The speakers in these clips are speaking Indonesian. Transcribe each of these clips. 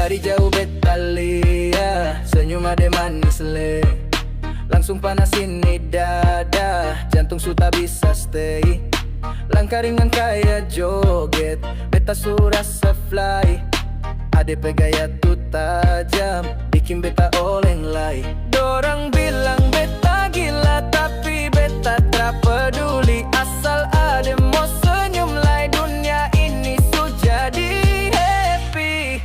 Dari jauh beta lihat senyum ade manis le, langsung panasin nih dada, jantung sudah bisa stay. Langkah ringan kayak joget, beta surasa fly. Ade gaya tuh tajam, bikin beta oleng lay. Dorang bilang beta gila, tapi beta tak peduli. Asal ade mau senyum lay, dunia ini sudah jadi happy.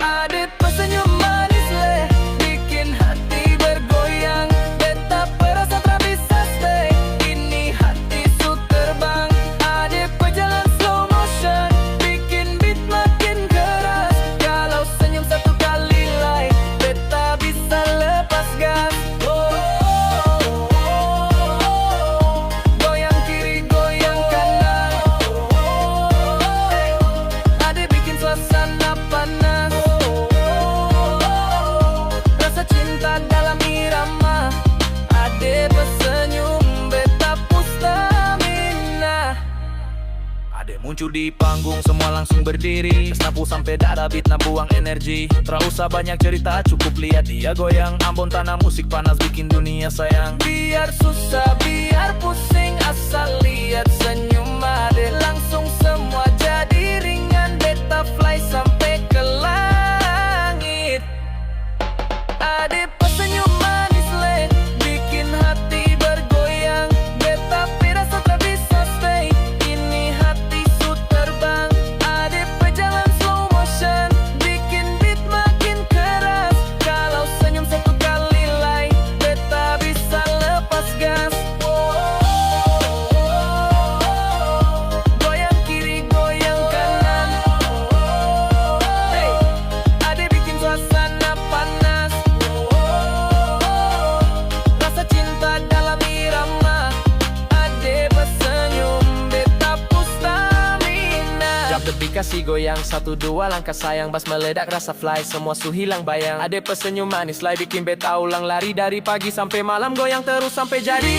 Ade pesenyum manis le, bikin hati bergoyang. Beta perasa tak bisa stay, ini hati su terbang. Ade pejalan slow motion, bikin beat makin keras. Kalau senyum satu kali lay, beta bisa lepas gas. Goyang kiri, goyang kanan. Ade bikin suasana panas. Rasa cinta dalam irama, ade bersenyum, beta pustamina. Ade muncul di panggung, semua langsung berdiri. Senapu sampai dada beat na buang energi. Tak usah banyak cerita, cukup lihat dia goyang. Ambon tanah musik panas bikin dunia sayang. Biar susah, biar pusing, asal lihat senyum ade, langsung semua jadi ringan. Beta fly sampai ke langit. Ade pesenyum manis le, bikin hati bergoyang. Beta pirasa tak bisa stay, ini hati su terbang. Ade pejalan slow motion, bikin beat makin keras. Kalau senyum satu kali lay, beta bisa lepas gas. Goyang kiri, goyang kanan. Hey, ade bikin suasana panas. Rasa cinta dalam irama, ade bersenyum, beta pustamina. Jam tepi kasih goyang, satu dua langkah sayang. Bas meledak rasa fly, semua su hilang bayang. Ade pesenyum manis lay, bikin beta ulang lari. Dari pagi sampai malam goyang terus sampai jadi